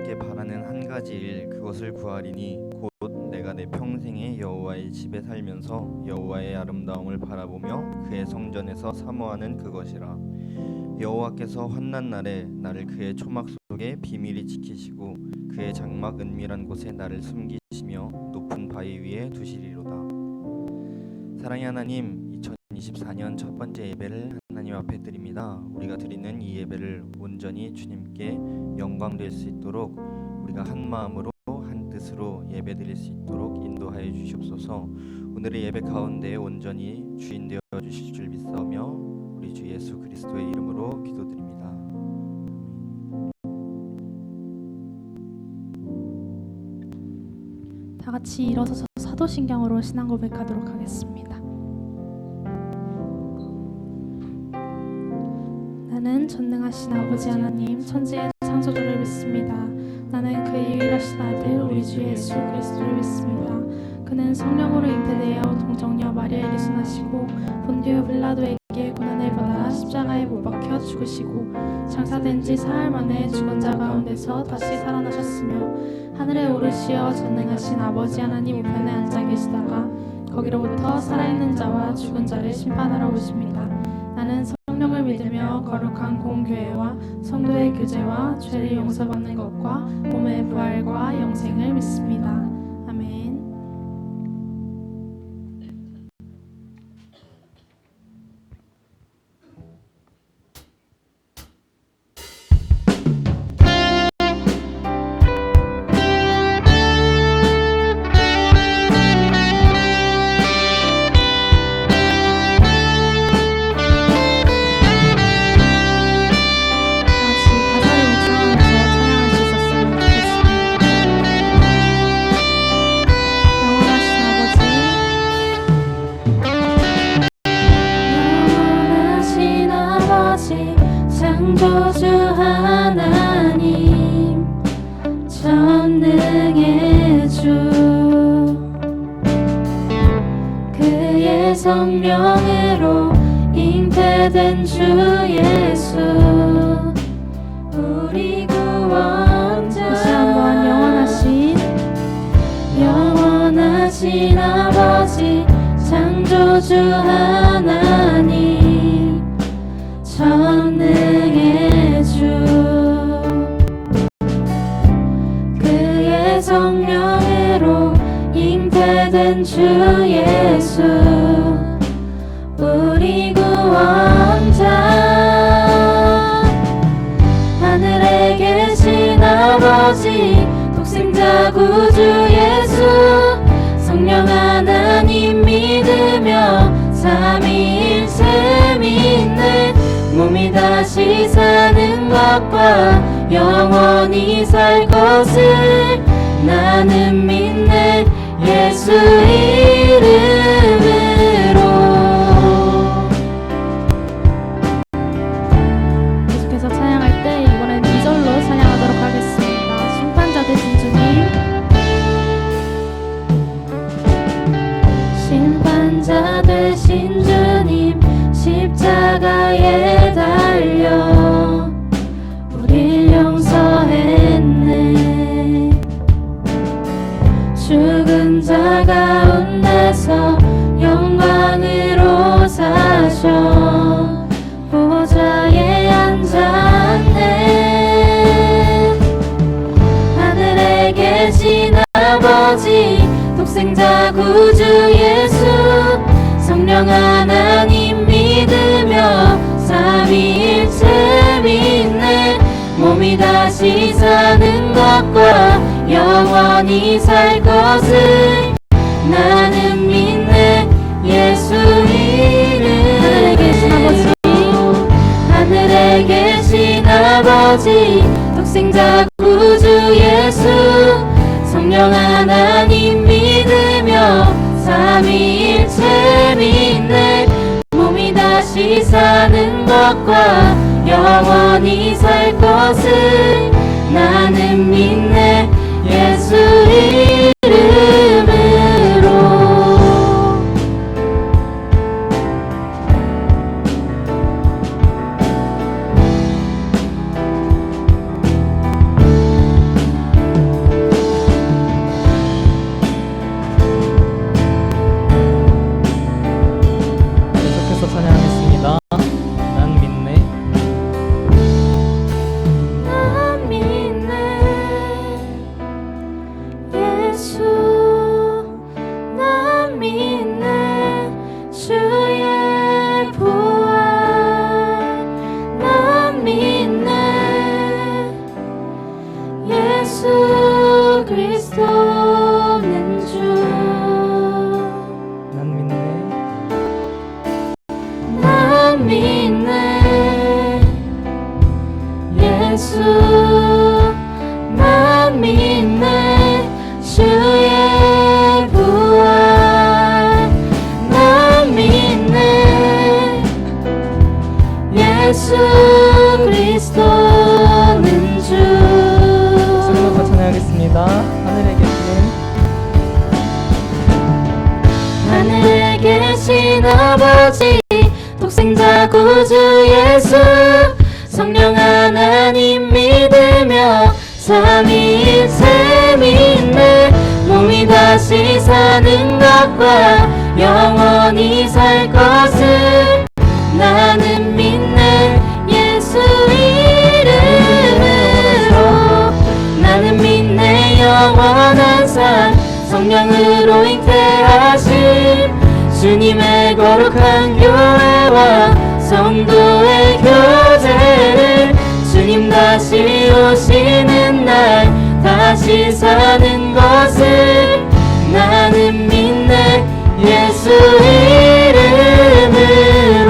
주께 바라는 한 가지 일, 그것을 구하리니 곧 내가 내 평생에 여호와의 집에 살면서 여호와의 아름다움을 바라보며 그의 성전에서 사모하는 그것이라. 여호와께서 환난 날에 나를 그의 초막 속에 비밀히 지키시고 그의 장막 은밀한 곳에 나를 숨기시며 높은 바위 위에 두시리로다. 사랑의 하나님, 2024년 첫 번째 예배를 하나님 앞에 드립니다. 우리가 드리는 이 예배를 온전히 주님께 영광될 수 있도록 우리가 한 마음으로 한 뜻으로 예배 드릴 수 있도록 인도하여 주시옵소서. 오늘의 예배 가운데 온전히 주인 되어 주실 줄 믿사오며 우리 주 예수 그리스도의 이름으로 기도드립니다. 다 같이 일어서서 사도신경으로 신앙 고백하도록 하겠습니다. 나는 전능하신 아버지 하나님 천지의 창조주를 믿습니다. 나는 그의 유일하신 아들 우리 주 예수 그리스도를 믿습니다. 그는 성령으로 잉태되어 동정녀 마리아에게 순하시고 본디오 빌라도에게 고난을 받아 십자가에 못 박혀 죽으시고 장사된 지 사흘 만에 죽은 자 가운데서 다시 살아나셨으며 하늘에 오르시어 전능하신 아버지 하나님 우편에 앉아 계시다가 거기로부터 살아있는 자와 죽은 자를 심판하러 오십니다. 나는 성령을 믿으며 거룩한 공교회와 성도의 교제와 죄를 용서받는 것과 몸의 부활과 영생을 믿습니다. 아멘. 창조주 하나님 전능의 주 그의 성령으로 잉태된 주 예수 우리 구원자 다시 한번 영원하신 아버지 창조주 하나님 전능의 주 그의 성령으로 잉태된 주 예수 우리 구원자 하늘에 계신 아버지 독생자 구주 예수 성령 하나님 믿으며 삼위일체 믿네 몸이 다시 사는 것과 영원히 살 것을 나는 믿네 예수 이름으로. 계속해서 찬양할 때 이번엔 2절로 찬양하도록 하겠습니다. 심판자 되신 주님, 심판자 되신 주님 십자가에 달려 우릴 용서했네 죽은 자 가운데서 영광으로 사셔 보좌에 앉았네 하늘에 계신 아버지 독생자 구주 예수 성령 하나님 믿으며 삼위일체 믿네 몸이 다시 사는 것과 영원히 살 것을 나는 믿네 예수 이름 하늘에 계신 아버지 독생자 구주 예수 성령 하나님 믿으며 삼위일체 믿네 몸이 다시 사는 것과 영원히 살 것을 나는 믿네 예수 이름으로. 예수 그리스도는 주. 난 믿네. 난 믿네 예수. 난 믿네 주의 부활. 난 믿네 예수 그리스도는 주. 소리 높여 찬양하겠습니다. 하늘에 계신 아버지, 독생자 구주 예수, 성령 하나님 믿으며 삼위일체 믿네. 몸이 다시 사는 것과 영원히 살 것을 나는 믿네. 예수 이름으로 나는 믿네. 영원한 삶 성령으로 잉태하신 주님의 거룩한 교회와 성도의 교제를, 주님 다시 오시는 날 다시 사는 것을 나는 믿네. 예수 이름으로.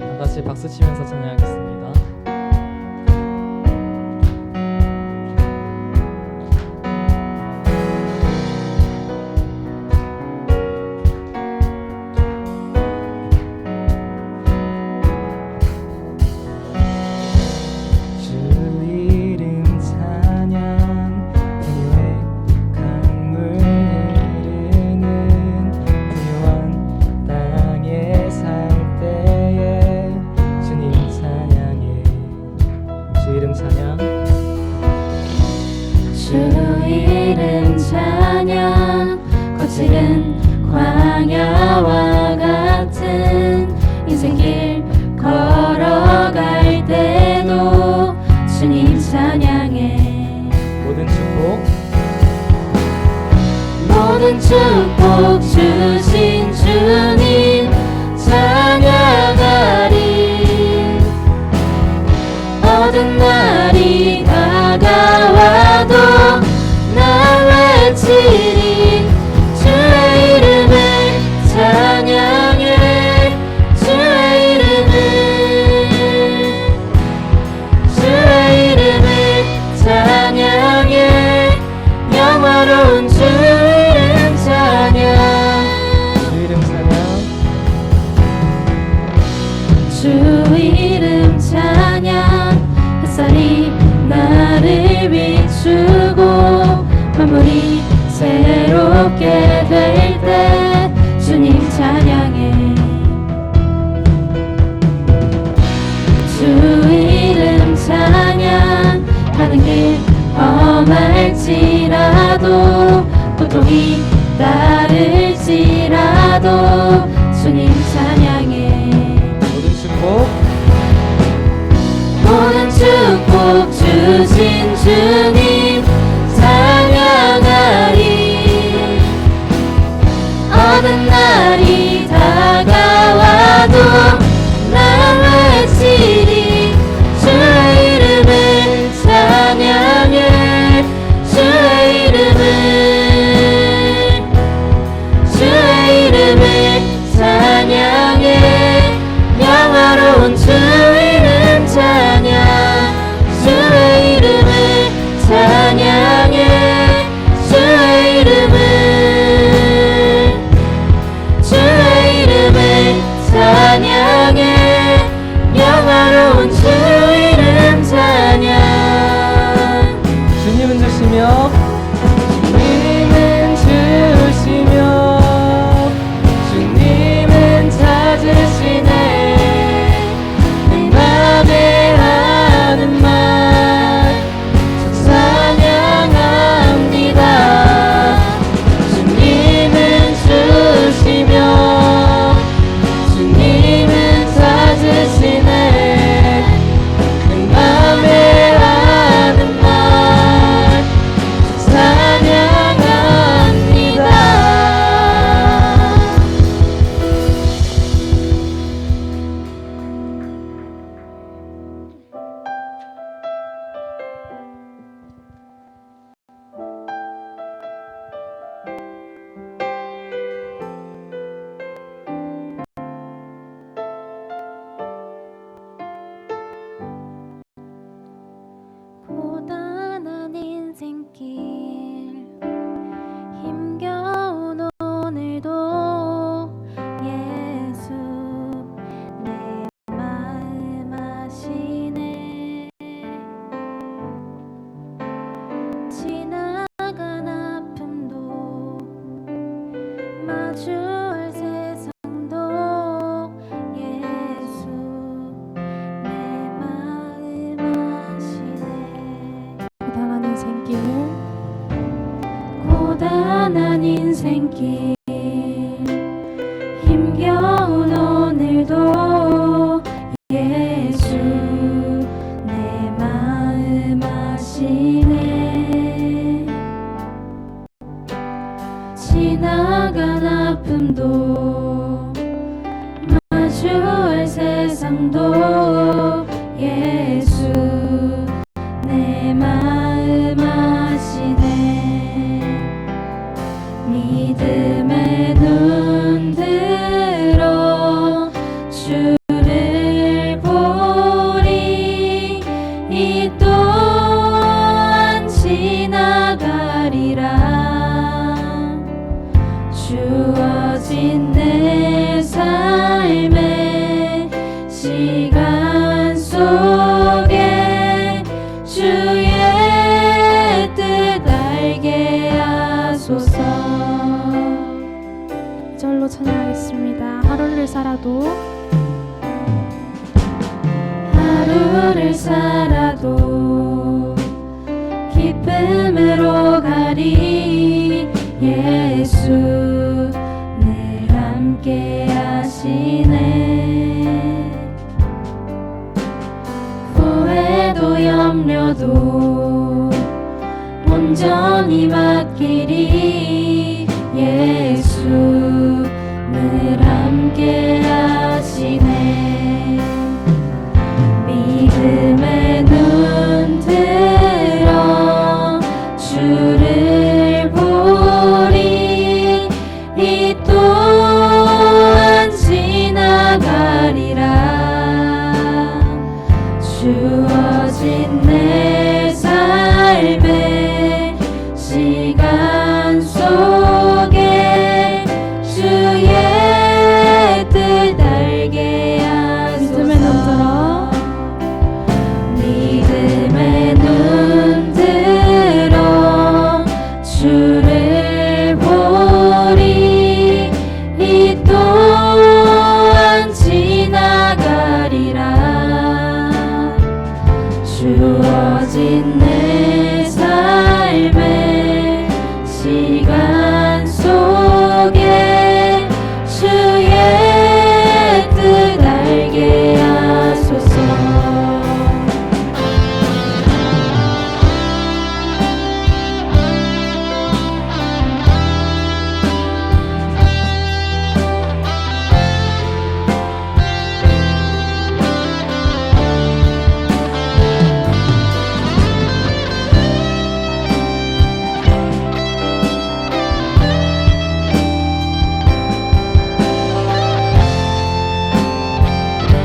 다 같이 박수 치면서 찬양하겠습니다. 주 이름 찬양, 풍요의 강물 흐르는 부유한 땅에 살 때에 주님 찬양해. 주 이름 찬양. 주 이름 찬양. 거칠은 광야와 같은 인생길 걸어갈 때도 주님 찬양해. 모든 축복 모든 축복 주신 주님 찬양하리. 어떤 날이 다가와도 날 외치리. 주의 이름을 찬양해. 주의 이름을, 주의 이름을 찬양해. 영화로운 주 이름 찬양. 주 이름 찬양. 주 이름 찬양. 햇살이 나를 비추고 만물이 새롭게 될 때 주님 찬양해. 주 이름 찬양. 가는 길 험할지라도 고통이 따를지라도 주님 찬양해. 모든 축복 모든 축복 주신 주님 찬양하리. 어떤 날이 다가와도 날 외치리. 주의 이름을 찬양해. 주의 이름을, 주의 이름을 찬양해. 영화로운 주 이름 찬양. 주의 이름을 찬양해. 인생길 힘겨운 오늘도 예수 내 마음 아시네. 지나간 아픔도 마주할 세상도 예수 내 마음 아시네. 믿음의 눈 들어 주를 보리. 이 또한 지나가리라. 주어진 내 삶의 시간 속에 주의 뜻 알게 하소서. 2절로 찬양하겠습니다. 하루를 살아도 하루를 살아도 기쁨으로 가리. 예수 늘 함께 하시네. 후회도 염려도 온전히 맡기리. 예수 늘 함께 하시네. 믿음의 눈 들어 주를 보리. 이 또한 지나가리라. 주어진 내 삶의 시간 속에 주의 뜻 알게 믿음의 눈 하소서. 들어 믿음의 눈 들어 주를 보리. 이 또한 지나가리라. 주어진 내 삶의 시간 속에 주의 뜻 알게 하소서.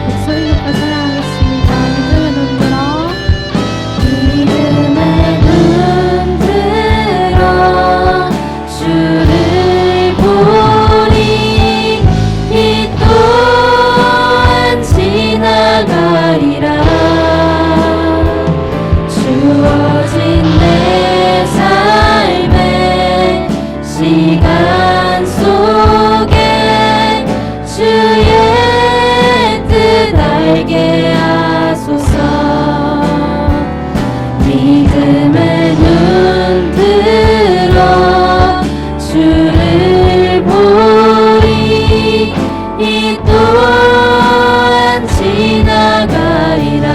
목소리 높여 찬양하겠습니다. 믿음의 눈 들어 믿음의 눈 들어 주를 보리. 이 또한 지나가리라. 주어진 내 삶의 시간 속에 주의 뜻 알게 하소서. 믿음의 눈 들어 주를 보리. 이 또한 지나가리라.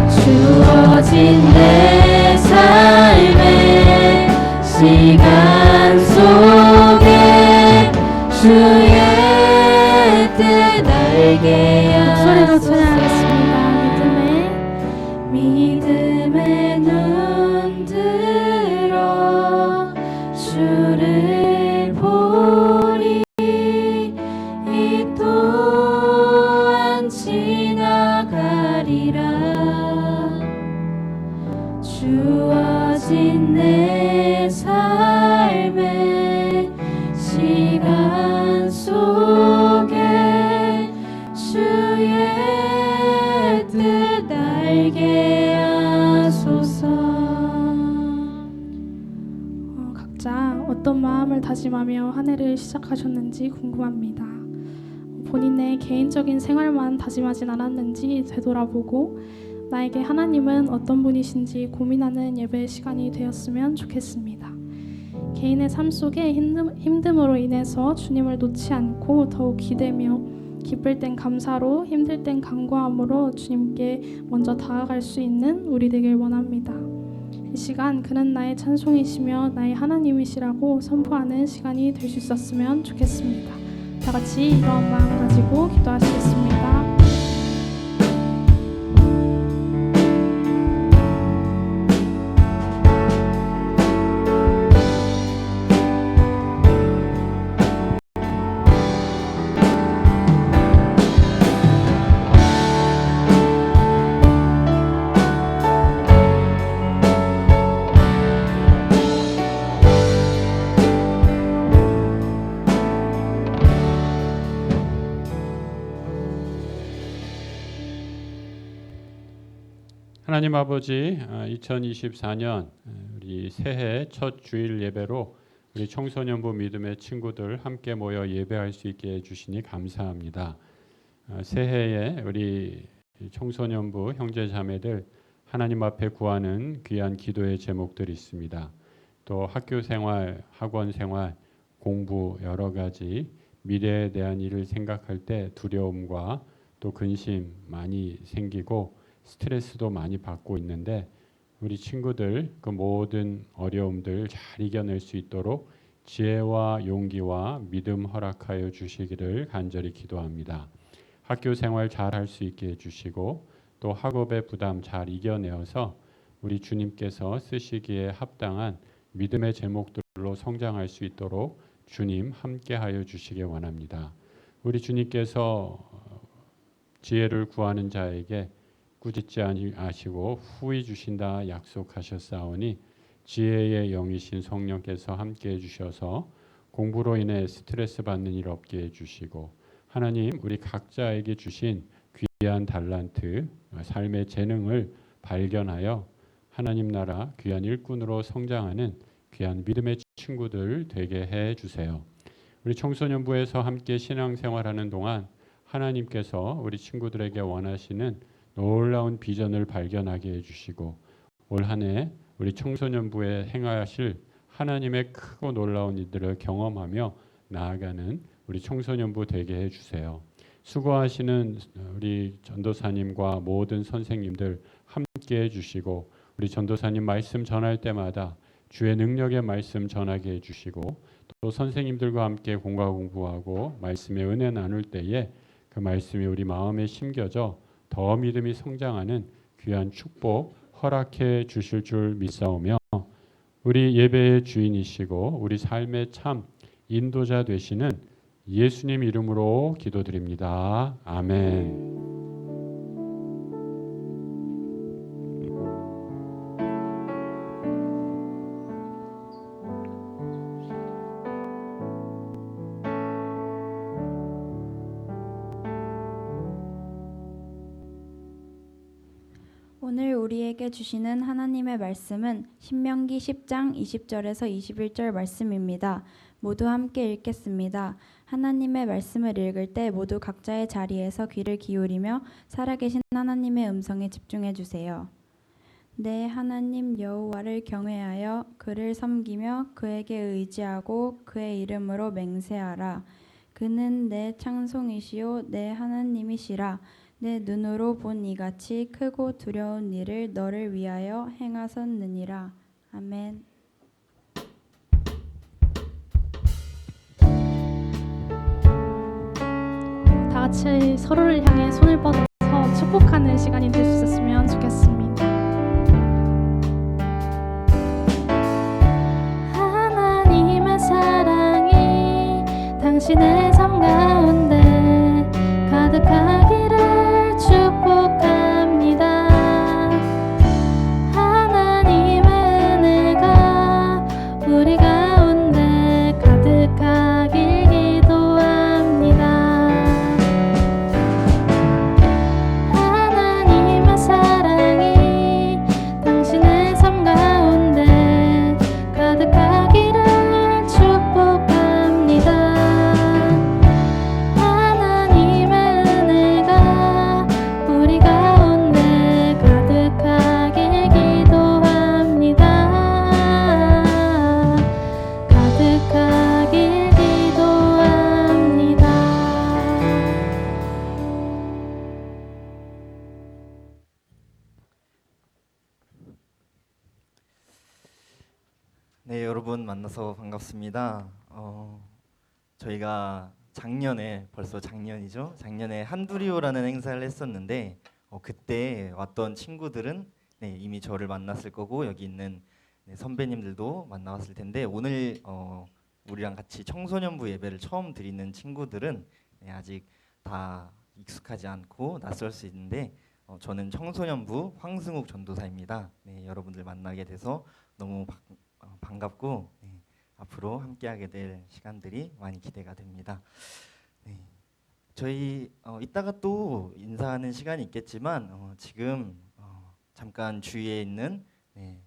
주어진 내 삶의 시간 속에 주의 뜻 알게 목소리로 하소서. 찬양하겠습니다. 믿음의 눈 들어 주를 보리. 이 또한 지나가리라. 주어진 내 삶의 시간 속에 주의 뜻 알게 하소서. 각자 어떤 마음을 다짐하며 한 해를 시작하셨는지 궁금합니다. 본인의 개인적인 생활만 다짐하진 않았는지 되돌아보고 나에게 하나님은 어떤 분이신지 고민하는 예배 시간이 되었으면 좋겠습니다. 개인의 삶 속에 힘듦으로 인해서 주님을 놓지 않고 더욱 기대며 기쁠 땐 감사로 힘들 땐 간구함으로 주님께 먼저 다가갈 수 있는 우리 되길 원합니다. 이 시간 그는 나의 찬송이시며 나의 하나님이시라고 선포하는 시간이 될 수 있었으면 좋겠습니다. 다 같이 이러한 마음 가지고 기도하시겠습니다. 하나님 아버지, 2024년 우리 새해 첫 주일 예배로 우리 청소년부 믿음의 친구들 함께 모여 예배할 수 있게 해주시니 감사합니다. 새해에 우리 청소년부 형제 자매들 하나님 앞에 구하는 귀한 기도의 제목들이 있습니다. 또 학교 생활, 학원 생활, 공부 여러 가지 미래에 대한 일을 생각할 때 두려움과 또 근심 많이 생기고 스트레스도 많이 받고 있는데 우리 친구들 그 모든 어려움들 잘 이겨낼 수 있도록 지혜와 용기와 믿음 허락하여 주시기를 간절히 기도합니다. 학교 생활 잘 할 수 있게 해주시고 또 학업의 부담 잘 이겨내어서 우리 주님께서 쓰시기에 합당한 믿음의 제목들로 성장할 수 있도록 주님 함께하여 주시기 원합니다. 우리 주님께서 지혜를 구하는 자에게 꾸짖지 아니하시고 후히 주신다 약속하셨사오니 지혜의 영이신 성령께서 함께해 주셔서 공부로 인해 스트레스 받는 일 없게 해주시고 하나님 우리 각자에게 주신 귀한 달란트 삶의 재능을 발견하여 하나님 나라 귀한 일꾼으로 성장하는 귀한 믿음의 친구들 되게 해주세요. 우리 청소년부에서 함께 신앙생활하는 동안 하나님께서 우리 친구들에게 원하시는 놀라운 비전을 발견하게 해주시고 올 한 해 우리 청소년부에 행하실 하나님의 크고 놀라운 일들을 경험하며 나아가는 우리 청소년부 되게 해주세요. 수고하시는 우리 전도사님과 모든 선생님들 함께 해주시고 우리 전도사님 말씀 전할 때마다 주의 능력의 말씀 전하게 해주시고 또 선생님들과 함께 공부하고 말씀의 은혜 나눌 때에 그 말씀이 우리 마음에 심겨져 더 믿음이 성장하는 귀한 축복 허락해 주실 줄 믿사오며 우리 예배의 주인이시고 우리 삶의 참 인도자 되시는 예수님 이름으로 기도드립니다. 아멘. 오늘 우리에게 주시는 하나님의 말씀은 신명기 10장 20절에서 21절 말씀입니다. 모두 함께 읽겠습니다. 하나님의 말씀을 읽을 때 모두 각자의 자리에서 귀를 기울이며 살아계신 하나님의 음성에 집중해 주세요. 내 하나님 여호와를 경외하여 그를 섬기며 그에게 의지하고 그의 이름으로 맹세하라. 그는 내 찬송이시요 내 하나님이시라. 내 눈으로 본 이같이 크고 두려운 일을 너를 위하여 행하셨느니라. 아멘. 다 같이 서로를 향해 손을 뻗어서 축복하는 시간이 될 수 있었으면 좋겠습니다. 하나님의 사랑이 당신의 삶 가운데 가득하기를 축복합니다. 하나님의 은혜가 우리 가운데 가득하길 기도합니다. 하나님의 사랑이 당신의 삶 가운데 가득하기를 축복합니다. 네, 여러분 만나서 반갑습니다. 저희가 작년에 벌써 작년이죠. 작년에 한두리오라는 행사를 했었는데 그때 왔던 친구들은 네, 이미 저를 만났을 거고 여기 있는 네, 선배님들도 만나왔을 텐데 오늘 우리랑 같이 청소년부 예배를 처음 드리는 친구들은 네, 아직 다 익숙하지 않고 낯설 수 있는데 저는 청소년부 황승욱 전도사입니다. 네, 여러분들 만나게 돼서 너무 반갑고 네, 앞으로 함께하게 될 시간들이 많이 기대가 됩니다. 네, 저희 이따가 또 인사하는 시간이 있겠지만 지금 잠깐 주위에 있는 네,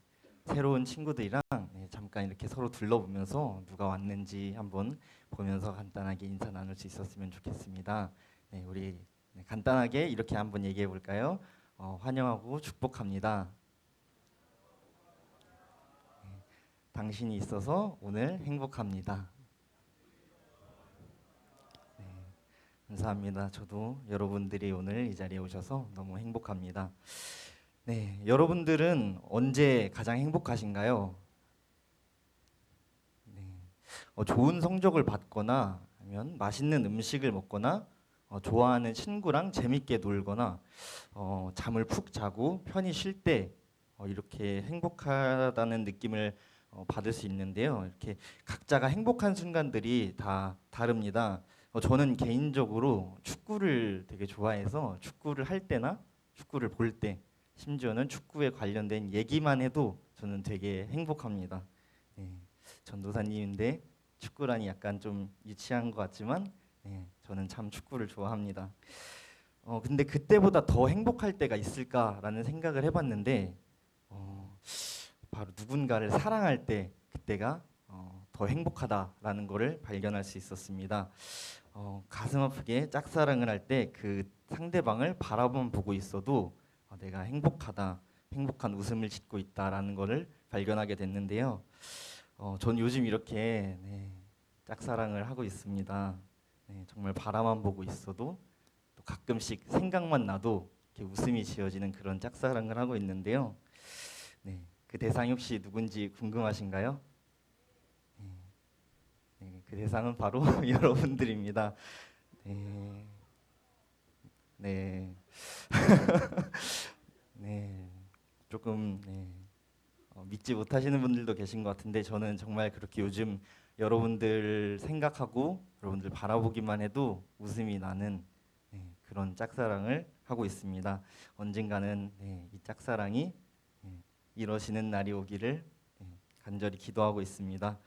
새로운 친구들이랑 네, 잠깐 이렇게 서로 둘러보면서 누가 왔는지 한번 보면서 간단하게 인사 나눌 수 있었으면 좋겠습니다. 네, 우리 네, 간단하게 이렇게 한번 얘기해 볼까요? 환영하고 축복합니다. 당신이 있어서 오늘 행복합니다. 네, 감사합니다. 저도 여러분들이 오늘 이 자리에 오셔서 너무 행복합니다. 네, 여러분들은 언제 가장 행복하신가요? 네, 좋은 성적을 받거나 아니면 맛있는 음식을 먹거나 좋아하는 친구랑 재밌게 놀거나 잠을 푹 자고 편히 쉴 때 이렇게 행복하다는 느낌을 받을 수 있는데요. 이렇게 각자가 행복한 순간들이 다 다릅니다. 저는 개인적으로 축구를 되게 좋아해서 축구를 할 때나 축구를 볼 때, 심지어는 축구에 관련된 얘기만 해도 저는 되게 행복합니다. 네, 전도사님인데 축구라니 약간 좀 유치한 것 같지만 네, 저는 참 축구를 좋아합니다. 근데 그때보다 더 행복할 때가 있을까라는 생각을 해봤는데 바로 누군가를 사랑할 때 그때가 더 행복하다라는 것을 발견할 수 있었습니다. 가슴 아프게 짝사랑을 할 때 그 상대방을 바라만 보고 있어도 내가 행복하다, 행복한 웃음을 짓고 있다라는 것을 발견하게 됐는데요. 전 요즘 이렇게 네, 짝사랑을 하고 있습니다. 네, 정말 바라만 보고 있어도 또 가끔씩 생각만 나도 이렇게 웃음이 지어지는 그런 짝사랑을 하고 있는데요. 네. 그 대상이 혹시 누군지 궁금하신가요? 네, 네, 그 대상은 바로 여러분들입니다. 네, 네, 네, 조금 네, 믿지 못하시는 분들도 계신 것 같은데 저는 정말 그렇게 요즘 여러분들 생각하고 여러분들 바라보기만 해도 웃음이 나는 네, 그런 짝사랑을 하고 있습니다. 언젠가는 네, 이 짝사랑이 이러시는 날이 오기를 간절히 기도하고 있습니다.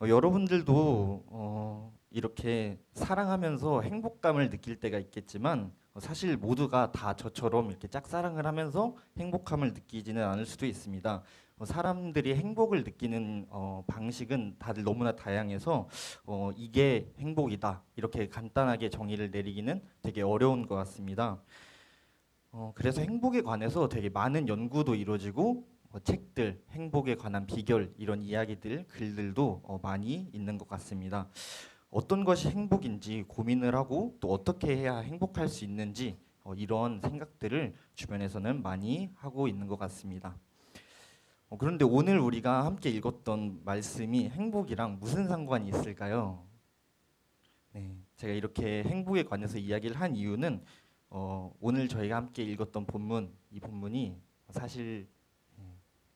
여러분들도 이렇게 사랑하면서 행복감을 느낄 때가 있겠지만 사실 모두가 다 저처럼 이렇게 짝사랑을 하면서 행복감을 느끼지는 않을 수도 있습니다. 사람들이 행복을 느끼는 방식은 다들 너무나 다양해서 이게 행복이다 이렇게 간단하게 정의를 내리기는 되게 어려운 것 같습니다. 그래서 행복에 관해서 되게 많은 연구도 이루어지고 책들, 행복에 관한 비결 이런 이야기들, 글들도 많이 있는 것 같습니다. 어떤 것이 행복인지 고민을 하고 또 어떻게 해야 행복할 수 있는지 이런 생각들을 주변에서는 많이 하고 있는 것 같습니다. 그런데 오늘 우리가 함께 읽었던 말씀이 행복이랑 무슨 상관이 있을까요? 네, 제가 이렇게 행복에 관해서 이야기를 한 이유는 오늘 저희가 함께 읽었던 본문, 이 본문이 사실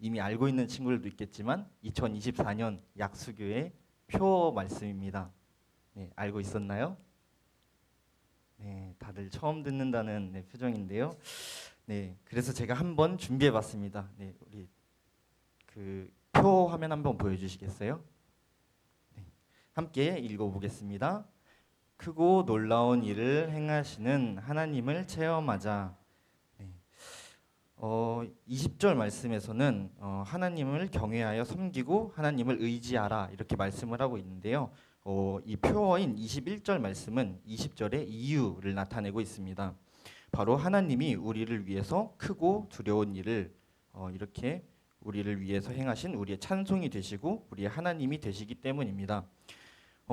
이미 알고 있는 친구들도 있겠지만 2024년 약수교의 표 말씀입니다. 네, 알고 있었나요? 네, 다들 처음 듣는다는 네, 표정인데요. 네, 그래서 제가 한번 준비해봤습니다. 네, 우리 그 표 화면 한번 보여주시겠어요? 네, 함께 읽어보겠습니다. 크고 놀라운 일을 행하시는 하나님을 체험하자. 네. 20절 말씀에서는 하나님을 경외하여 섬기고 하나님을 의지하라 이렇게 말씀을 하고 있는데요. 이 표어인 21절 말씀은 20절의 이유를 나타내고 있습니다. 바로 하나님이 우리를 위해서 크고 두려운 일을 이렇게 우리를 위해서 행하신 우리의 찬송이 되시고 우리의 하나님이 되시기 때문입니다.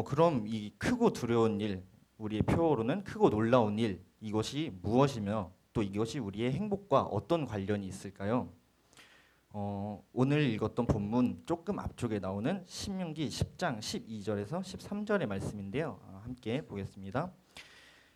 그럼 이 크고 두려운 일, 우리의 표어로는 크고 놀라운 일, 이것이 무엇이며 또 이것이 우리의 행복과 어떤 관련이 있을까요? 오늘 읽었던 본문 조금 앞쪽에 나오는 신명기 10장 12절에서 13절의 말씀인데요. 함께 보겠습니다.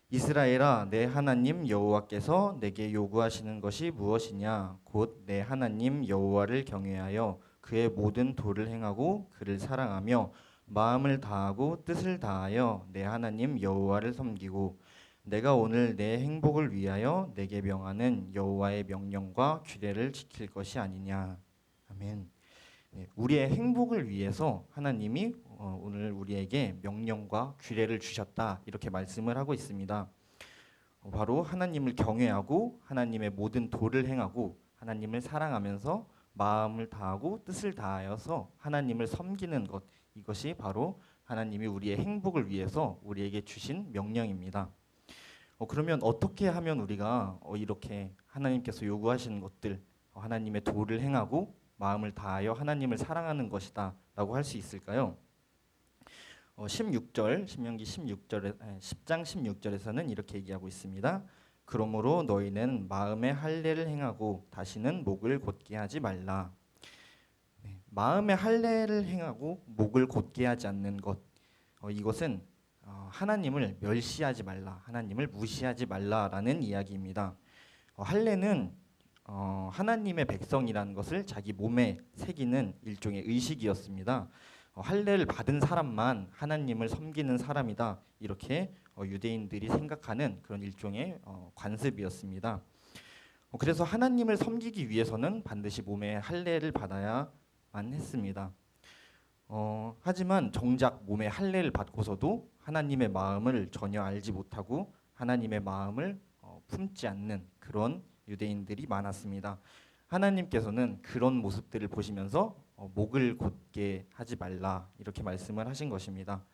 이스라엘아, 내 하나님 여호와께서 내게 요구하시는 것이 무엇이냐? 곧 내 하나님 여호와를 경외하여 그의 모든 도를 행하고 그를 사랑하며 마음을 다하고 뜻을 다하여 내 하나님 여호와를 섬기고 내가 오늘 내 행복을 위하여 내게 명하는 여호와의 명령과 규례를 지킬 것이 아니냐. 아멘. 네, 우리의 행복을 위해서 하나님이 오늘 우리에게 명령과 규례를 주셨다, 이렇게 말씀을 하고 있습니다. 바로 하나님을 경외하고 하나님의 모든 도를 행하고 하나님을 사랑하면서 마음을 다하고 뜻을 다하여서 하나님을 섬기는 것, 이것이 바로 하나님이 우리의 행복을 위해서 우리에게 주신 명령입니다. 그러면 어떻게 하면 우리가 이렇게 하나님께서 요구하시는 것들, 하나님의 도를 행하고 마음을 다하여 하나님을 사랑하는 것이다 라고 할 수 있을까요? 16절, 신명기 10장 16절에서는 이렇게 얘기하고 있습니다. 그러므로 너희는 마음의 할례를 행하고 다시는 목을 곧게 하지 말라. 네, 마음의 할례를 행하고 목을 곧게 하지 않는 것, 이것은 하나님을 멸시하지 말라, 하나님을 무시하지 말라라는 이야기입니다. 할례는 하나님의 백성이라는 것을 자기 몸에 새기는 일종의 의식이었습니다. 할례를 받은 사람만 하나님을 섬기는 사람이다, 이렇게 유대인들이 생각하는 그런 일종의 관습이었습니다. 그래서 하나님을 섬기기 위해서는 반드시 몸에 할례를 받아야만 했습니다. 하지만 정작 몸에 할례를 받고서도 하나님의 마음을 전혀 알지 못하고 하나님의 마음을 품지 않는 그런 유대인들이 많았습니다. 하나님께서는 그런 모습들을 보시면서 목을 곧게 하지 말라, 이렇게 말씀을 하신 것입니다.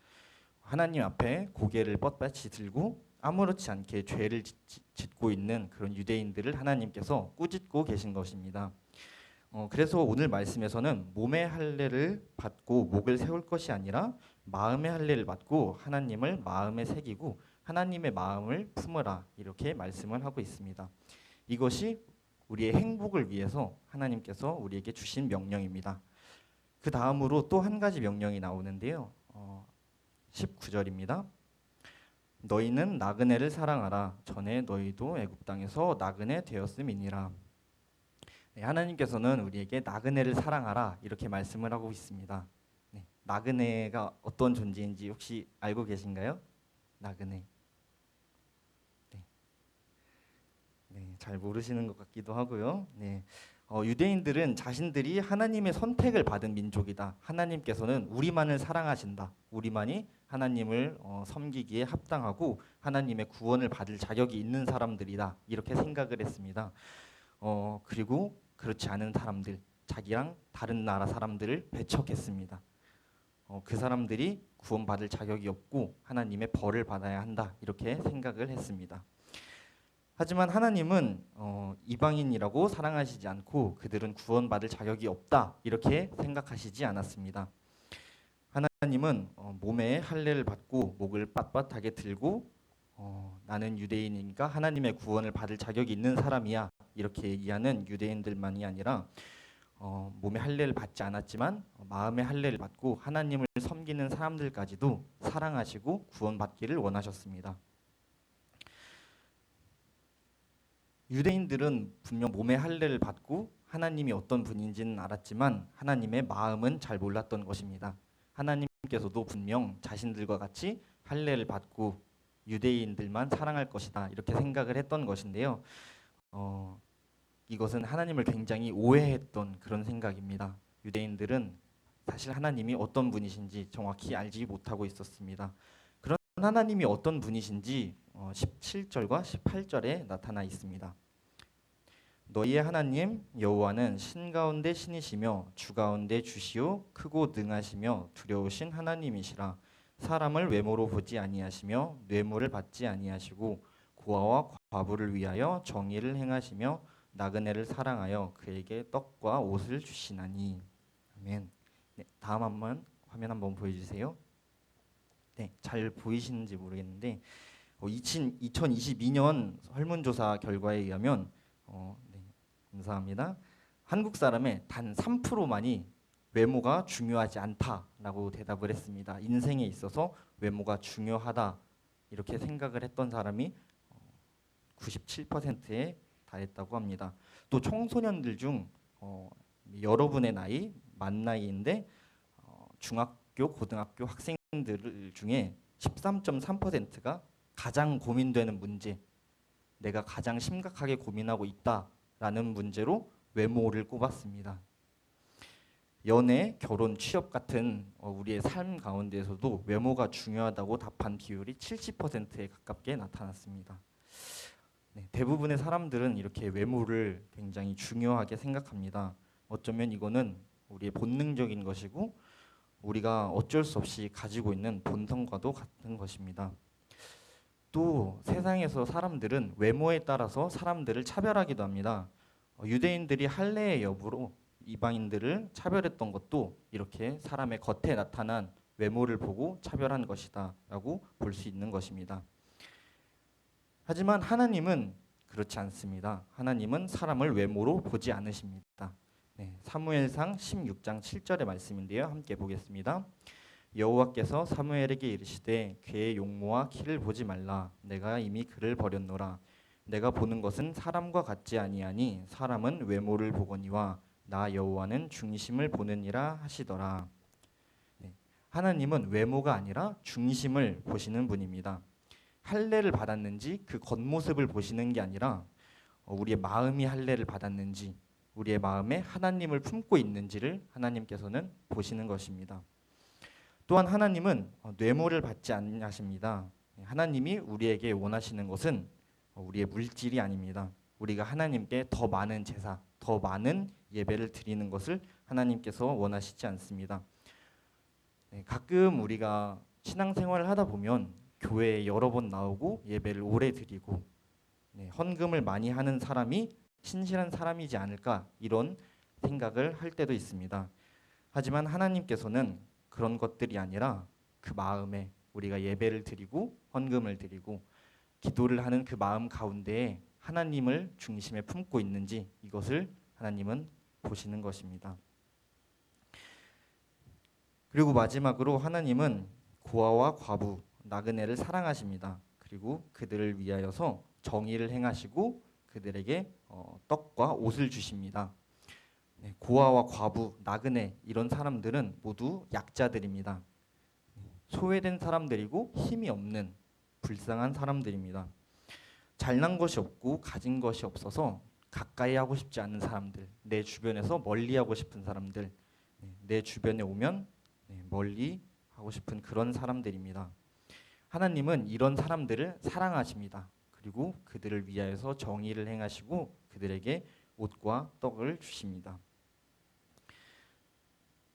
하나님 앞에 고개를 뻣뻣이 들고 아무렇지 않게 죄를 짓고 있는 그런 유대인들을 하나님께서 꾸짖고 계신 것입니다. 그래서 오늘 말씀에서는 몸의 할례를 받고 목을 세울 것이 아니라 마음의 할례를 받고 하나님을 마음에 새기고 하나님의 마음을 품으라, 이렇게 말씀을 하고 있습니다. 이것이 우리의 행복을 위해서 하나님께서 우리에게 주신 명령입니다. 그 다음으로 또 한 가지 명령이 나오는데요. 19절입니다. 너희는 나그네를 사랑하라. 전에 너희도 애굽 땅에서 나그네 되었음이니라. 네, 하나님께서는 우리에게 나그네를 사랑하라, 이렇게 말씀을 하고 있습니다. 네, 나그네가 어떤 존재인지 혹시 알고 계신가요? 나그네. 네, 잘 모르시는 것 같기도 하고요. 네, 유대인들은 자신들이 하나님의 선택을 받은 민족이다. 하나님께서는 우리만을 사랑하신다. 우리만이 하나님을 섬기기에 합당하고 하나님의 구원을 받을 자격이 있는 사람들이다, 이렇게 생각을 했습니다. 그리고 그렇지 않은 사람들, 자기랑 다른 나라 사람들을 배척했습니다. 그 사람들이 구원받을 자격이 없고 하나님의 벌을 받아야 한다, 이렇게 생각을 했습니다. 하지만 하나님은 이방인이라고 사랑하시지 않고 그들은 구원받을 자격이 없다, 이렇게 생각하시지 않았습니다. 하나님은 몸에 할례를 받고 목을 빳빳하게 들고 나는 유대인이니까 하나님의 구원을 받을 자격이 있는 사람이야, 이렇게 얘기하는 유대인들만이 아니라 몸에 할례를 받지 않았지만 마음의 할례를 받고 하나님을 섬기는 사람들까지도 사랑하시고 구원받기를 원하셨습니다. 유대인들은 분명 몸의 할례를 받고 하나님이 어떤 분인지는 알았지만 하나님의 마음은 잘 몰랐던 것입니다. 하나님께서도 분명 자신들과 같이 할례를 받고 유대인들만 사랑할 것이다, 이렇게 생각을 했던 것인데요. 이것은 하나님을 굉장히 오해했던 그런 생각입니다. 유대인들은 사실 하나님이 어떤 분이신지 정확히 알지 못하고 있었습니다. 그런 하나님이 어떤 분이신지 17절과 18절에 나타나 있습니다. 너희의 하나님 여호와는 신 가운데 신이시며 주 가운데 주시오 크고 능하시며 두려우신 하나님이시라. 사람을 외모로 보지 아니하시며 뇌물을 받지 아니하시고 고아와 과부를 위하여 정의를 행하시며 나그네를 사랑하여 그에게 떡과 옷을 주시나니. 아멘. 네, 다음 화면 한번 보여주세요. 네, 잘 보이시는지 모르겠는데 2022년 설문조사 결과에 의하면 네, 감사합니다. 한국 사람의 단 3%만이 외모가 중요하지 않다라고 대답을 했습니다. 인생에 있어서 외모가 중요하다 이렇게 생각을 했던 사람이 97%에 달했다고 합니다. 또 청소년들 중 여러분의 나이, 만 나이인데 중학교, 고등학교 학생들 중에 13.3%가 가장 고민되는 문제, 내가 가장 심각하게 고민하고 있다라는 문제로 외모를 꼽았습니다. 연애, 결혼, 취업 같은 우리의 삶 가운데에서도 외모가 중요하다고 답한 비율이 70%에 가깝게 나타났습니다. 네, 대부분의 사람들은 이렇게 외모를 굉장히 중요하게 생각합니다. 어쩌면 이거는 우리의 본능적인 것이고 우리가 어쩔 수 없이 가지고 있는 본성과도 같은 것입니다. 또 세상에서 사람들은 외모에 따라서 사람들을 차별하기도 합니다. 유대인들이 할례의 여부로 이방인들을 차별했던 것도 이렇게 사람의 겉에 나타난 외모를 보고 차별한 것이다 라고 볼 수 있는 것입니다. 하지만 하나님은 그렇지 않습니다. 하나님은 사람을 외모로 보지 않으십니다. 네, 사무엘상 16장 7절의 말씀인데요. 함께 보겠습니다. 여호와께서 사무엘에게 이르시되 그의 용모와 키를 보지 말라. 내가 이미 그를 버렸노라. 내가 보는 것은 사람과 같지 아니하니 사람은 외모를 보거니와 나 여호와는 중심을 보느니라 하시더라. 네, 하나님은 외모가 아니라 중심을 보시는 분입니다. 할례를 받았는지 그 겉모습을 보시는 게 아니라 우리의 마음이 할례를 받았는지 우리의 마음에 하나님을 품고 있는지를 하나님께서는 보시는 것입니다. 또한 하나님은 뇌물을 받지 않으십니다. 하나님이 우리에게 원하시는 것은 우리의 물질이 아닙니다. 우리가 하나님께 더 많은 제사, 더 많은 예배를 드리는 것을 하나님께서 원하시지 않습니다. 가끔 우리가 신앙생활을 하다 보면 교회에 여러 번 나오고 예배를 오래 드리고 헌금을 많이 하는 사람이 신실한 사람이지 않을까 이런 생각을 할 때도 있습니다. 하지만 하나님께서는 그런 것들이 아니라 그 마음에 우리가 예배를 드리고 헌금을 드리고 기도를 하는 그 마음 가운데에 하나님을 중심에 품고 있는지 이것을 하나님은 보시는 것입니다. 그리고 마지막으로 하나님은 고아와 과부, 나그네를 사랑하십니다. 그리고 그들을 위하여서 정의를 행하시고 그들에게 떡과 옷을 주십니다. 고아와 과부, 나그네 이런 사람들은 모두 약자들입니다. 소외된 사람들이고 힘이 없는 불쌍한 사람들입니다. 잘난 것이 없고 가진 것이 없어서 가까이 하고 싶지 않은 사람들, 내 주변에서 멀리 하고 싶은 사람들, 내 주변에 오면 멀리 하고 싶은 그런 사람들입니다. 하나님은 이런 사람들을 사랑하십니다. 그리고 그들을 위하여서 정의를 행하시고 그들에게 옷과 떡을 주십니다.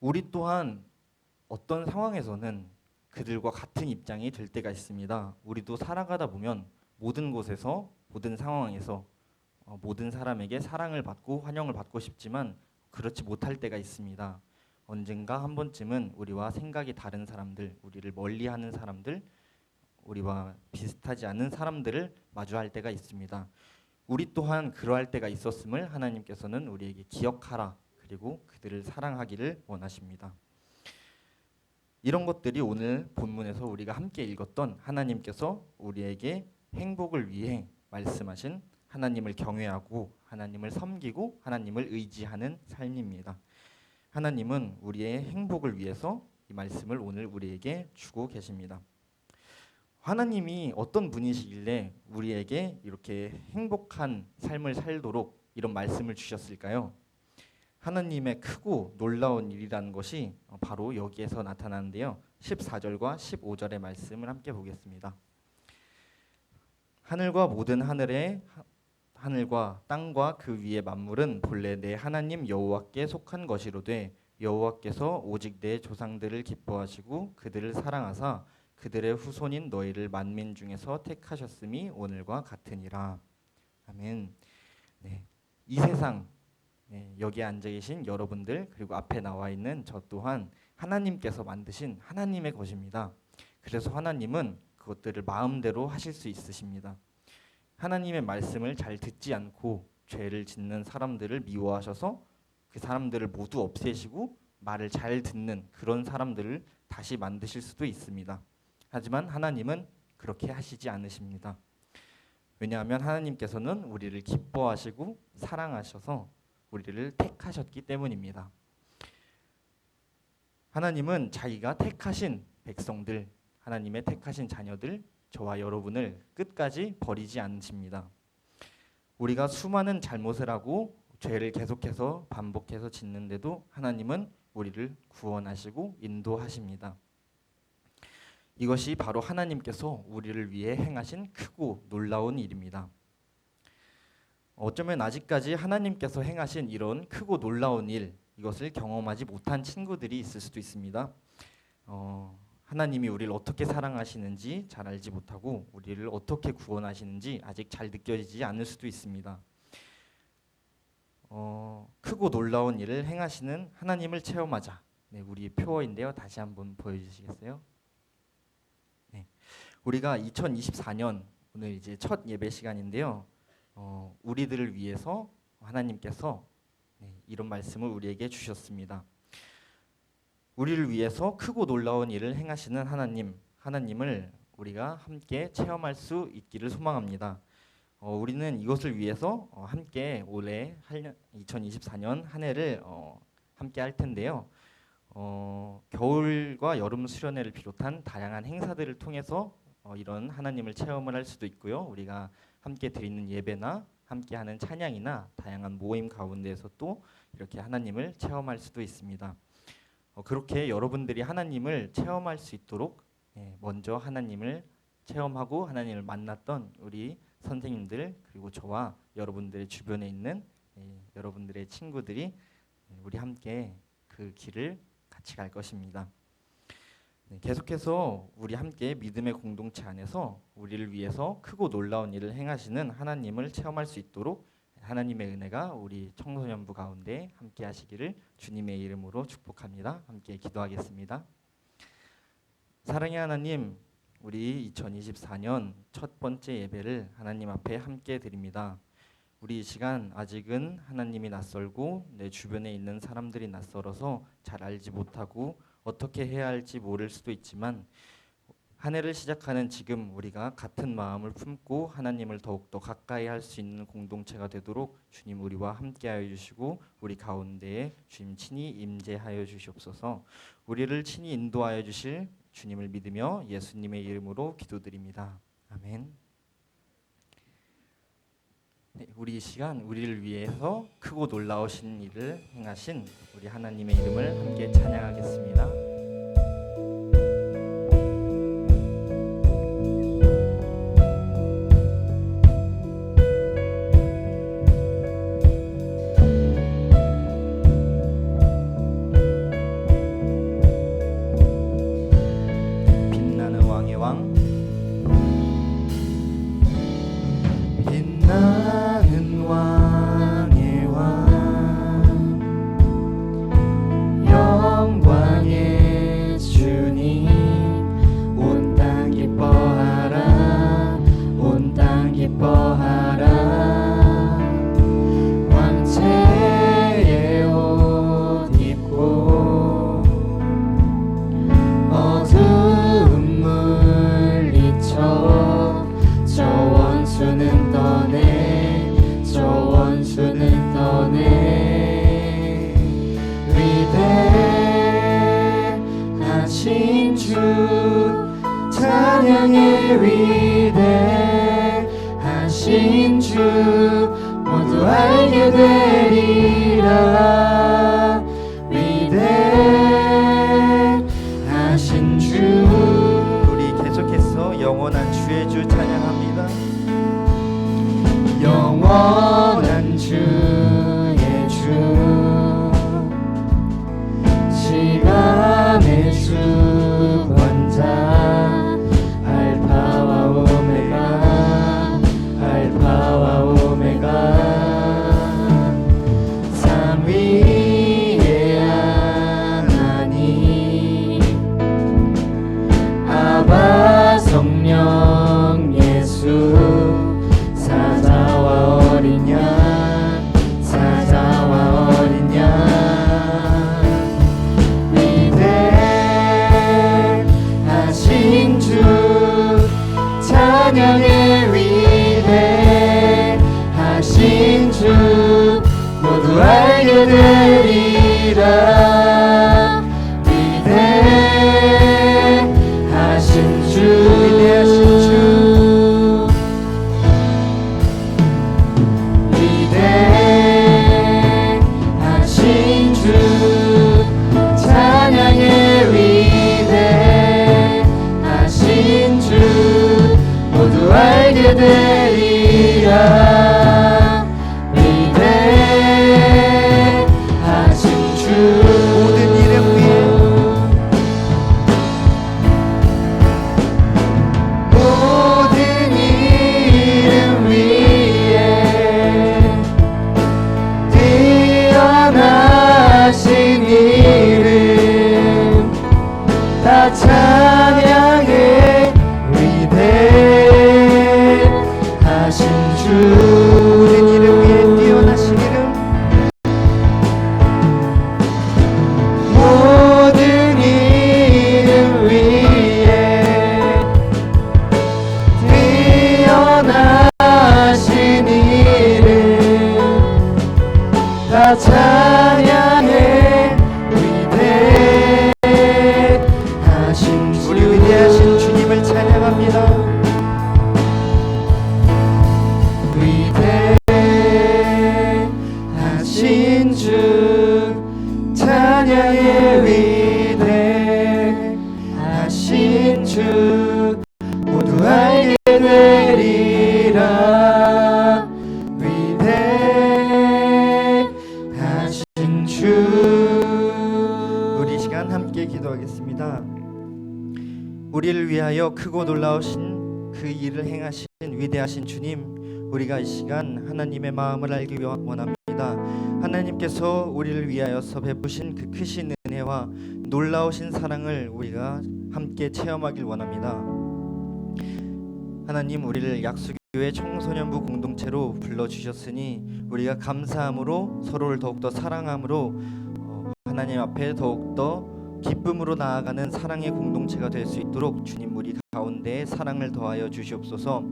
우리 또한 어떤 상황에서는 그들과 같은 입장이 될 때가 있습니다. 우리도 살아가다 보면 모든 곳에서 모든 상황에서 모든 사람에게 사랑을 받고 환영을 받고 싶지만 그렇지 못할 때가 있습니다. 언젠가 한 번쯤은 우리와 생각이 다른 사람들, 우리를 멀리하는 사람들, 우리와 비슷하지 않은 사람들을 마주할 때가 있습니다. 우리 또한 그러할 때가 있었음을 하나님께서는 우리에게 기억하라, 그리고 그들을 사랑하기를 원하십니다. 이런 것들이 오늘 본문에서 우리가 함께 읽었던 하나님께서 우리에게 행복을 위해 말씀하신 하나님을 경외하고 하나님을 섬기고 하나님을 의지하는 삶입니다. 하나님은 우리의 행복을 위해서 이 말씀을 오늘 우리에게 주고 계십니다. 하나님이 어떤 분이시길래 우리에게 이렇게 행복한 삶을 살도록 이런 말씀을 주셨을까요? 하나님의 크고 놀라운 일이라는 것이 바로 여기에서 나타나는데요. 14절과 15절의 말씀을 함께 보겠습니다. 하늘과 모든 하늘과 땅과 그 위의 만물은 본래 내 하나님 여호와께 속한 것이로되 여호와께서 오직 내 조상들을 기뻐하시고 그들을 사랑하사 그들의 후손인 너희를 만민 중에서 택하셨음이 오늘과 같으니라. 아멘. 이 세상 여기 앉아 계신 여러분들 그리고 앞에 나와 있는 저 또한 하나님께서 만드신 하나님의 것입니다. 그래서 하나님은 그것들을 마음대로 하실 수 있으십니다. 하나님의 말씀을 잘 듣지 않고 죄를 짓는 사람들을 미워하셔서 그 사람들을 모두 없애시고 말을 잘 듣는 그런 사람들을 다시 만드실 수도 있습니다. 하지만 하나님은 그렇게 하시지 않으십니다. 왜냐하면 하나님께서는 우리를 기뻐하시고 사랑하셔서 우리를 택하셨기 때문입니다. 하나님은 자기가 택하신 백성들, 하나님의 택하신 자녀들, 저와 여러분을 끝까지 버리지 않으십니다. 우리가 수많은 잘못을 하고 죄를 계속해서 반복해서 짓는데도 하나님은 우리를 구원하시고 인도하십니다. 이것이 바로 하나님께서 우리를 위해 행하신 크고 놀라운 일입니다. 어쩌면 아직까지 하나님께서 행하신 이런 크고 놀라운 일, 이것을 경험하지 못한 친구들이 있을 수도 있습니다. 하나님이 우리를 어떻게 사랑하시는지 잘 알지 못하고 우리를 어떻게 구원하시는지 아직 잘 느껴지지 않을 수도 있습니다. 크고 놀라운 일을 행하시는 하나님을 체험하자. 네, 우리의 표어인데요. 다시 한번 보여주시겠어요? 네, 우리가 2024년 오늘 이제 첫 예배 시간인데요. 우리들을 위해서 하나님께서 이런 말씀을 우리에게 주셨습니다. 우리를 위해서 크고 놀라운 일을 행하시는 하나님을 우리가 함께 체험할 수 있기를 소망합니다. 우리는 이것을 위해서 함께 올해 2024년 한 해를 함께 할 텐데요. 겨울과 여름 수련회를 비롯한 다양한 행사들을 통해서 이런 하나님을 체험을 할 수도 있고요. 우리가 함께 드리는 예배나 함께하는 찬양이나 다양한 모임 가운데에서 또 이렇게 하나님을 체험할 수도 있습니다. 그렇게 여러분들이 하나님을 체험할 수 있도록 먼저 하나님을 체험하고 하나님을 만났던 우리 선생님들, 그리고 저와 여러분들의 주변에 있는 여러분들의 친구들이 우리 함께 그 길을 같이 갈 것입니다. 계속해서 우리 함께 믿음의 공동체 안에서 우리를 위해서 크고 놀라운 일을 행하시는 하나님을 체험할 수 있도록 하나님의 은혜가 우리 청소년부 가운데 함께 하시기를 주님의 이름으로 축복합니다. 함께 기도하겠습니다. 사랑의 하나님, 우리 2024년 첫 번째 예배를 하나님 앞에 함께 드립니다. 우리 이 시간 아직은 하나님이 낯설고 내 주변에 있는 사람들이 낯설어서 잘 알지 못하고 어떻게 해야 할지 모를 수도 있지만 한 해를 시작하는 지금 우리가 같은 마음을 품고 하나님을 더욱더 가까이 할 수 있는 공동체가 되도록 주님 우리와 함께하여 주시고 우리 가운데에 주님 친히 임재하여 주시옵소서. 우리를 친히 인도하여 주실 주님을 믿으며 예수님의 이름으로 기도드립니다. 아멘. 네, 우리 이 시간 우리를 위해서 크고 놀라우신 일을 행하신 우리 하나님의 이름을 함께 찬양하겠습니다. 빛나는 왕의 왕, 빛나는 왕의 왕, 영광의 주님, 온 땅 기뻐하라, 온 땅 기뻐하라. 왕체의 옷 입고 어두움 물리쳐 저 원수는 떠내, 저 원수는 떠내. 위대하신 주 찬양의 위대하신 주 모두 알게 되리라. 위대하신 주. 우리 계속해서 영원한 주의 주 찬양합니다. 영원한 주의 주, 시간의 주관자, 알파와 오메가, 알파와 오메가. 삼위 주 모든 이름 위에 뛰어나신 이름 모든 이름 위에 뛰어나신 이름 다 찬양해 위대하신 우리 위대하신 주님을 찬양합니다. 위대하신 주 찬양해 위대하신 주 모두 알게 되리라 위대하신 주 우리 시간 함께 기도하겠습니다. 우리를 위하여 크고 놀라우신 그 일을 행하신 위대하신 주님 우리가 이 시간 하나님의 마음을 알기 원합니다. 하나님께서 우리를 위하여서 베푸신 그 크신 은혜와 놀라우신 사랑을 우리가 함께 체험하길 원합니다. 하나님 우리를 약수교회 청소년부 공동체로 불러주셨으니 우리가 감사함으로 서로를 더욱더 사랑함으로 하나님 앞에 더욱더 기쁨으로 나아가는 사랑의 공동체가 될 수 있도록 주님 우리 가운데 사랑을 더하여 주시옵소서.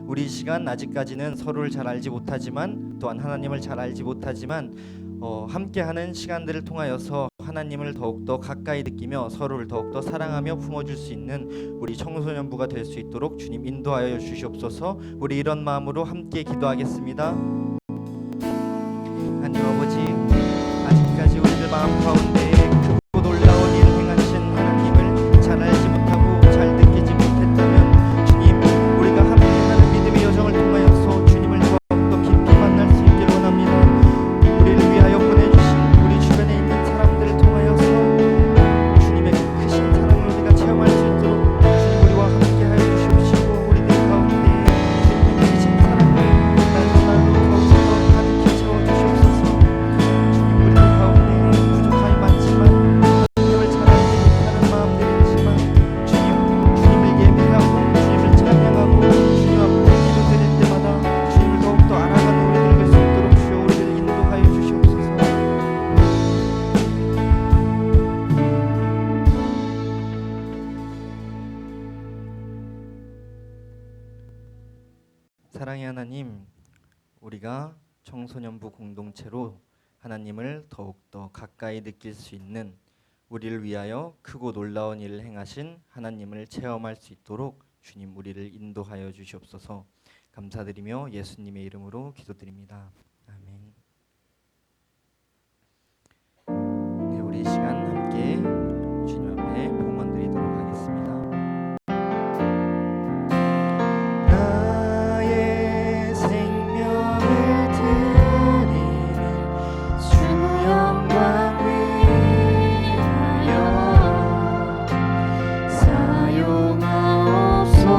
우리 시간 아직까지는 서로를 잘 알지 못하지만 또한 하나님을 잘 알지 못하지만 함께하는 시간들을 통하여서 하나님을 더욱더 가까이 느끼며 서로를 더욱더 사랑하며 품어줄 수 있는 우리 청소년부가 될 수 있도록 주님 인도하여 주시옵소서. 우리 이런 마음으로 함께 기도하겠습니다. 하나님 아버지 아직까지 우리들 마음 가운데 크고 놀라운 일 행하신 하나님을 잘 알지 못하고 잘 느끼지 못했다면 주님 우리가 함께하는 믿음의 여정을 통하여서 주님을 더욱더 깊이 만날 수 있기를 원합니다. 우리를 위하여 보내주신 우리 주변에 있는 사람들을 통하여서 주님의 크신 사랑을 우리가 체험할 수 있도록 주님 우리와 함께하여 주시옵시고 우리들 가운데 주님의 크신 사랑을 날로 더욱더 가득히 채워주시옵소서. 주님 우리들 가운데 부족함이 많지만 하나님을 잘 알지 못하는 마음들이 있지만 주님을 예배하고 주님을 찬양하고 주님 앞에 기도드릴 때마다 주님을 더욱더 알아가는 우리들 될 수 있도록 주여 우리를 인도하여 주시옵소서. 사랑의 하나님, 우리가 청소년부 공동체로 하나님을 더욱더 가까이 느낄 수 있는 우리를 위하여 크고 놀라운 일을 행하신 하나님을 체험할 수 있도록 주님 우리를 인도하여 주시옵소서. 감사드리며 예수님의 이름으로 기도드립니다. 아멘. 네, 우리 시간 함께 주님 앞에 봉헌 드리도록 하겠습니다. 나의 생명을 드리는 주 영광 위하여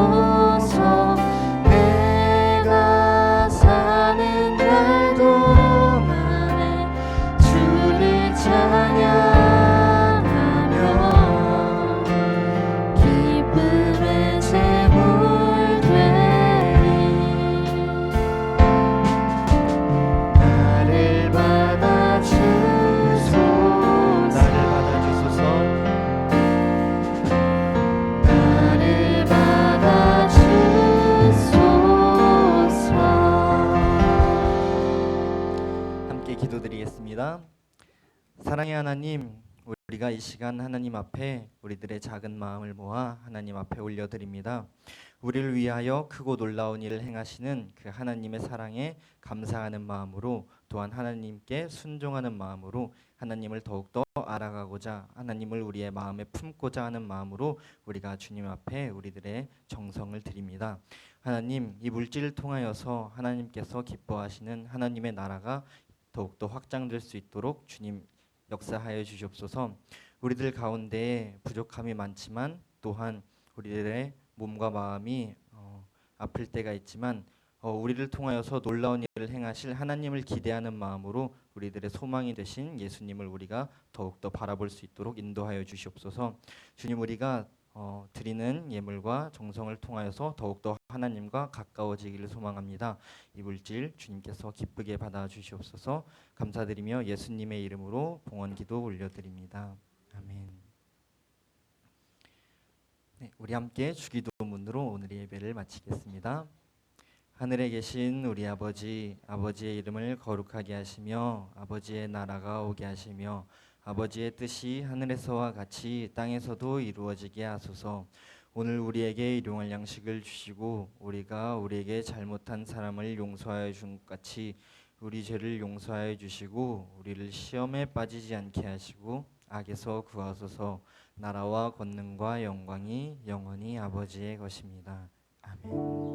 사용하옵소서. 내가 사는 날 동안에 주를 찬양하며 기쁨의 제물 되리. 나를 받아주소서. 나를 받아주소서. 함께 기도드리겠습니다. 사랑의 하나님, 우리가 이 시간 하나님 앞에 우리들의 작은 마음을 모아 하나님 앞에 올려드립니다. 우리를 위하여 크고 놀라운 일을 행하시는 그 하나님의 사랑에 감사하는 마음으로 또한 하나님께 순종하는 마음으로 하나님을 더욱더 알아가고자 하나님을 우리의 마음에 품고자 하는 마음으로 우리가 주님 앞에 우리들의 정성을 드립니다. 하나님, 이 물질을 통하여서 하나님께서 기뻐하시는 하나님의 나라가 더욱더 확장될 수 있도록 주님 역사하여 주시옵소서. 우리들 가운데 부족함이 많지만 또한 우리들의 몸과 마음이 아플 때가 있지만 우리를 통하여서 놀라운 일을 행하실 하나님을 기대하는 마음으로 우리들의 소망이 되신 예수님을 우리가 더욱더 바라볼 수 있도록 인도하여 주시옵소서. 주님, 우리가 드리는 예물과 정성을 통하여서 더욱더 하나님과 가까워지기를 소망합니다. 이 물질 주님께서 기쁘게 받아 주시옵소서. 감사드리며 예수님의 이름으로 봉헌기도 올려드립니다. 아멘. 네, 우리 함께 주기도문으로 오늘의 예배를 마치겠습니다. 하늘에 계신 우리 아버지, 아버지의 이름을 거룩하게 하시며 아버지의 나라가 오게 하시며 아버지의 뜻이 하늘에서와 같이 땅에서도 이루어지게 하소서. 오늘 우리에게 일용할 양식을 주시고 우리가 우리에게 잘못한 사람을 용서하여 준 것 같이 우리 죄를 용서하여 주시고 우리를 시험에 빠지지 않게 하시고 악에서 구하소서. 나라와 권능과 영광이 영원히 아버지의 것입니다. 아멘.